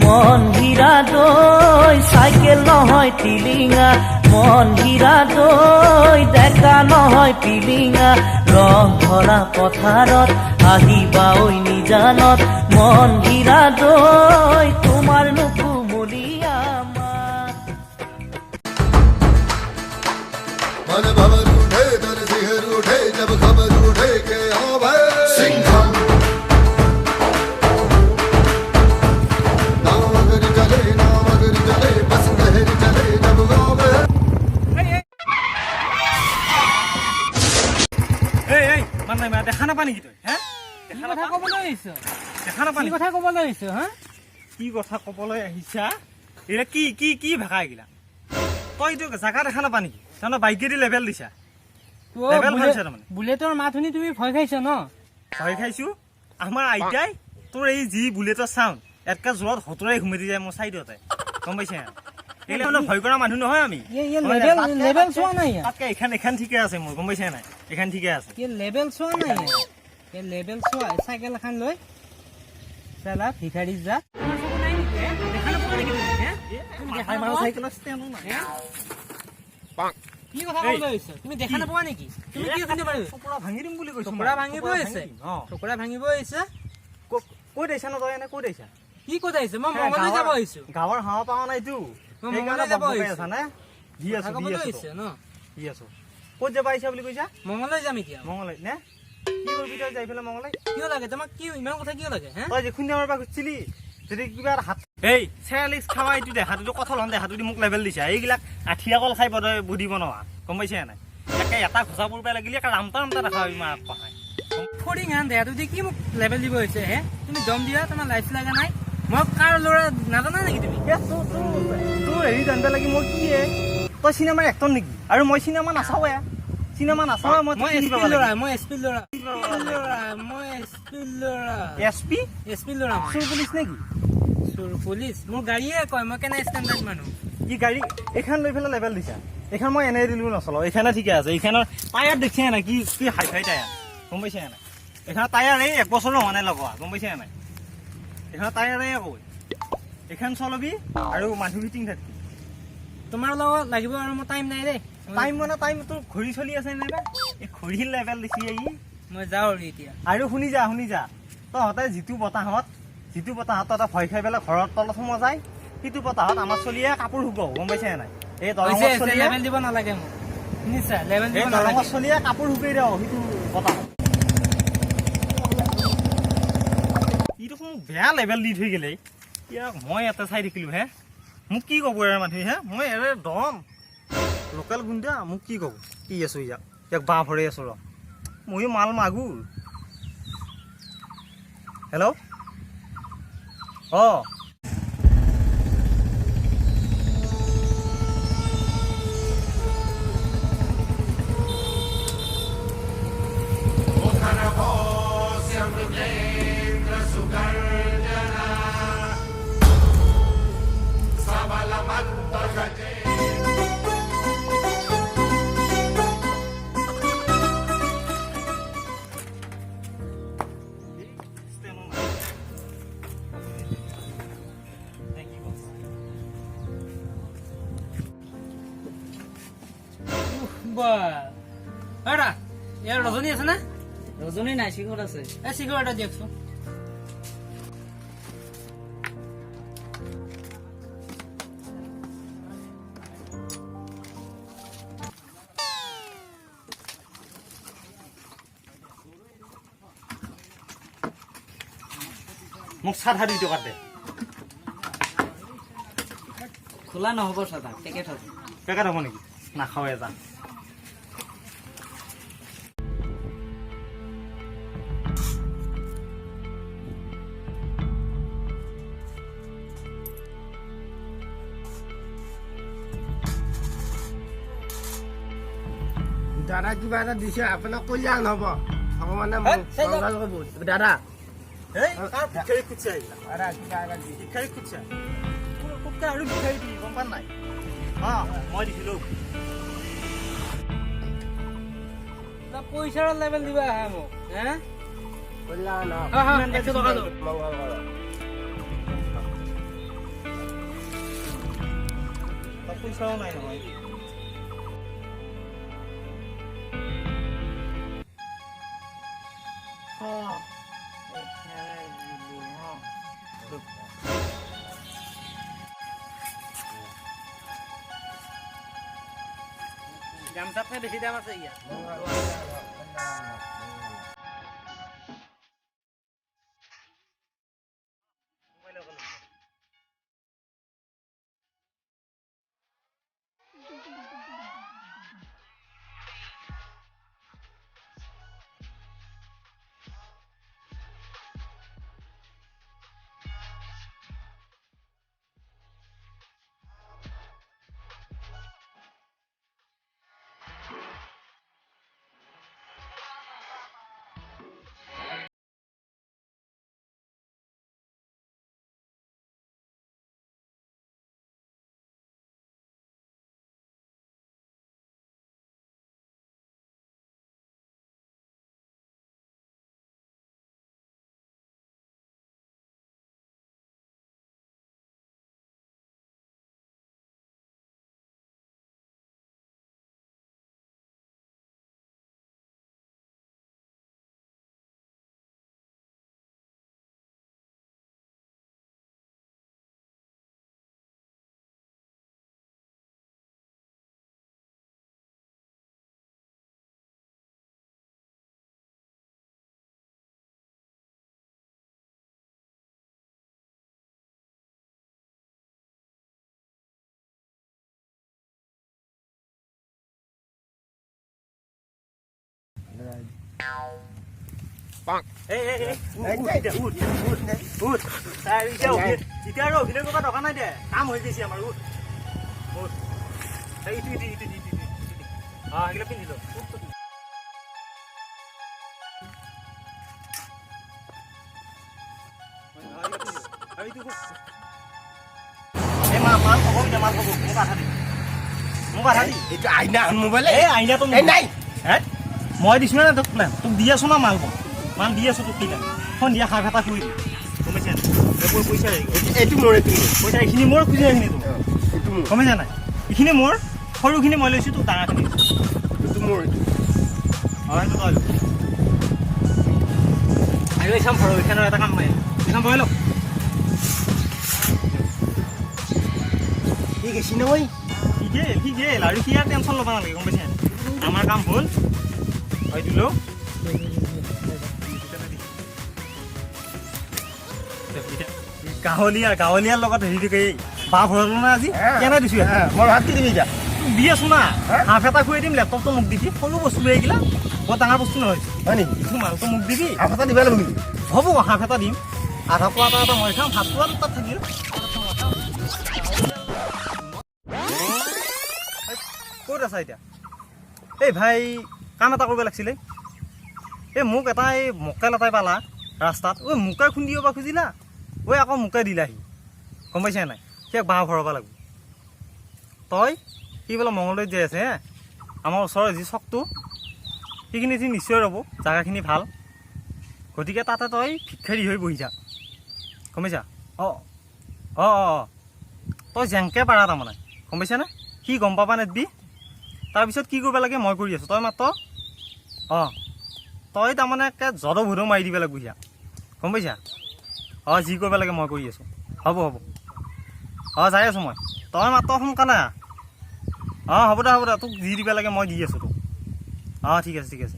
মন হীৰা দৈ চাইকেল নহয় টিলিঙা মন হীৰা দৈ ডেকা নহয় পিলিঙা ৰং ভৰা পথাৰত আহিবা ঐ নিজানত মন হীৰা দৈ তোমাৰ নুকুমলীয়া मन भवर उठे दर सिहर उठे जब खबर उठे के हाँ भाई सिंघम नाम अगर चले बस लहर चले जब गावे এই মানে দেখা নাপা নেকি তই হে কথা ক'বলৈ আহিছ দেখা নাপা নেকি কথা ক'বলৈ আহিছ হা কি কথা ক'বলৈ আহিছা এৰা কি কি কি ভাষা এগিলা তই তো জাগা দেখা নাপা নেকি তই বাইকেদি লেভেল দিছা লেভেল ভালছে তাৰমানে বুলেটৰ মাত শুনি তুমি ভয় খাইছ ন ভয় খাইছো আমাৰ আইতাই তোৰ এই যি বুলেটৰ চাউণ্ড এটকা জোৰত হতৰাই ঘুমাই যায় মোৰ চাইডতে গম পাইছে এইলে মানে ভয় কৰা মানুহ নহয় আমি লেভেল চোৱা নাই তাতকে এখন ঠিকে আছে মোৰ গম পাইছে নাই এখন ঠিকে আছে লেভেল চোৱা নাই লেভেল চোৱা চাইকেল এখন লৈ চালা ভিখাৰী যা কি কথা ক'বলৈ আহিছ তুমি দেখা নাপোৱা নেকি তুমি কি শুনি পাৰি চকুৰা ভাঙি দিম বুলি কৈছো চকুৰা ভাঙিব আহিছে চকুৰা ভাঙিব আহিছে ক'ত আহিছা ন তই এনে ক'ত আহিছা কি ক'ত আহিছে মই মংগলদৈ যাব আহিছো গাঁৱৰ হাৱা পাৱা নাইতো মংগলদৈ যাব আহিছো আছা নে দি আছো ন দি আছো ক'ত যাবা আহিছা বুলি কৈছা মংগলদৈ যাম এতিয়া মংগলদৈ নে কি কৰিবি তই যাই পেলাই মংগলদৈ কিয় লাগে তোমাক কি ইমান কথা কিয় লাগে হে তই যে শূন্য মাৰিবা খুজিছিলি যদি কিবা হাত এই চেৰালিক্স খাৱা এইটো দেখাটো কঠল হন দেখাটো দি মোক লেভেল দিছা এইবিলাক আঠিয়া কল খাই বুদ্ধি বনোৱা গম পাইছে নাই একে এটা ঘোচা পৰবা লাগিলে ৰামতা ৰামতা দেখা ইমান পঢ়াই ফৰিং হান দেহাটো দি কি মোক লেভেল দিব হৈছে হে তুমি দম দিয়া তোমাৰ লাইফ লাগা নাই মই কাৰ ল'ৰা নাজানা নেকি তুমি তোৰ হেৰি জানিব লাগি মই কি তই চিনেমাৰ এক্টৰ নেকি আৰু মই চিনেমা নাচাওৱে চিনেমা নাচাওৱে মই এছপি ল'ৰা মই এছপি ল'ৰা মই এছপি ল'ৰা এছপি ল'ৰা চোৰ পুলিচ নেকি চোৰ পুলিচ মোৰ গাড়ীয়ে কয় মই কেনে ষ্টেণ্ডাৰ্ড মানুহ কি গাড়ী এইখন লৈ পেলাই লেভেল দিছা এইখন মই এনে দিলো নচলাও এইখানে ঠিকে আছে এইখানৰ টায়াৰ দেখিছে নাই কি কি হাই ফাই টায়াৰ গম পাইছে নাই এইখানৰ টায়াৰ এই এক বছৰো হোৱা নাই লগোৱা গম পাইছে নাই এইখানৰ টায়াৰ আকৌ এইখন চলাবি আৰু মানুহ ফিটিং থাকবি তোমাৰ লগত লাগিব আৰু মোৰ টাইম নাই দেই টাইম মানে টাইম তোৰ ঘড়ী চলি আছে নাইবা এই ঘড়ীৰ লেভেল দিছি এই মই যাওঁ এতিয়া আৰু শুনি যা তহঁতে যিটো বতাহত তহঁতে ভয় খাই পেলাই ঘৰৰ তলত সোমোৱা যায় সিটো বতাহত আমাৰ চলিয়ে কাপোৰ শুকাও গম পাইছে নাই এই দৰঙত চলিয়ে লেভেল দিব নালাগে মোক শুনিছা লেভেল দিব নালাগে দৰঙত চলিয়ে কাপোৰ শুকাই দিওঁ সিটো বতাহত ইটো মোক বেয়া লেভেল দি থৈ গেলে ইয়াক মই এটা চাই থাকিলো হে মোক কি ক'ব ইয়াৰ মানুহে হে মই এৰে দম লোকেল গুণ্ডা মোক কি ক'ব কি আছো ইয়াক বাঁহ ভৰি আছো ৰ ময়ো মাল মাগো হেল্ল' অঁ ইয়াৰ ৰজনী আছে না ৰজনী নাই শিখৰ আছে এই শিখৰ এটা দিয়কচোন মোক 2.5 টকা দে খোলা নহ'ব চাদা পেকেট হ'ব পেকেট হ'ব নেকি নাখাওঁ এজা দাদা কিবা এটা দিছে আপোনাক কল্যাণ হ'ব ভগৱানে মংগল কৰিব দাদা এই কাৰ ভিখাৰী খুচা আহিলা দাদা কিবা এটা দিছে ভিখাৰী খুচা কোনটা আৰু ভিখাৰী দি গম পান নাই মই দিছিলো পইচাৰ লেভেল দিবা আহা মোক হে কল্যাণ মংগল পইচাও নাই নহয় গামছাতকৈ বেছি দাম আছে ইয়াত এতিয়া আৰু অভিনয় কৰিব দৰকাৰ নাই দে কাম হৈ গৈছে আমাৰ ইটো এইগিলা পিন্ধি লওঁ মাল খবৰ মোক আধা দি এইটো আইনা মোবাইল এই আইনাটো এই নাই হে মই দিছোঁ না তোক না তোক দি আছোঁ না মাল দি আছোঁ তোক কিনা সন্ধিয়া সাৰ ভেটা খুৱাই দিম গম পাইছা এইবোৰ পইচা এইটো মোৰ এইটো পইচা এইখিনি মোৰ খুজি এইখিনি তোক এইটো মোৰ গম পাইছা নাই এইখিনি মোৰ সৰুখিনি মই লৈছোঁ তোক ডাঙৰখিনি এইটো মোৰ সেইটো তই আৰু এইখন ভৰ এইখনৰ এটা কাম নাই এইখন বহাই লওক ঠিক আছে নহয় কি গেল আৰু কি আৰু টেনশ্যন ল'ব নালাগে গম পাইছা আমাৰ কাম হ'ল হয় দিলোঁ গাঁৱলীয়াৰ লগত হেৰিটো বাহ ভৰালো না আজি কেনে দিছোঁ মই ভাত কি দিবি এতিয়া দি আছোঁ না হাফ এটা খুৱাই দিম লেপটপটো মোক দিবি সৰু বস্তু লৈ আহিলা বৰ ডাঙৰ বস্তু নহয় হয় নেকি ইটো মালটো মোক দিবি হাফ এটা দিব লাগিব নেকি হ'ব হাফ এটা দিম আধা পোৱা এটা মই খাম ভাত পোৱা তাত থাকিল ক'ত আছা এতিয়া এই ভাই কাম এটা কৰিব লাগিছিলে এই মোক এটা এই মকেল এটাই পালা ৰাস্তাত ঐ মোকাই খুন্দিব বা খুজিলা ঐ আকৌ মোকাই দিলাহি গম পাইছা নাই সেই বাঁহ ভৰাব লাগিব তই সি বোলে মঙলদৈত যাই আছে হে আমাৰ ওচৰৰ যি চকটো সেইখিনি নিশ্চয় ৰ'ব জেগাখিনি ভাল গতিকে তাতে তই ভিক্ষাৰী হৈ বহি যা গম পাইছা অঁ তই যেনকৈ পাৰা তাৰমানে গম পাইছানে সি গম পাবা নেদবি তাৰপিছত কি কৰিব লাগে মই কৰি আছোঁ তই মাত্ৰ তই তাৰমানে একে জদ ভুদো মাৰি দিব লাগিব সিয়া গম পাইছা যি কৰিব লাগে মই কৰি আছোঁ হ'ব যাই আছোঁ মই তই মাত্ৰ সোনকালে হ'ব দে তোক যি দিব লাগে মই দি আছোঁ তোক ঠিক আছে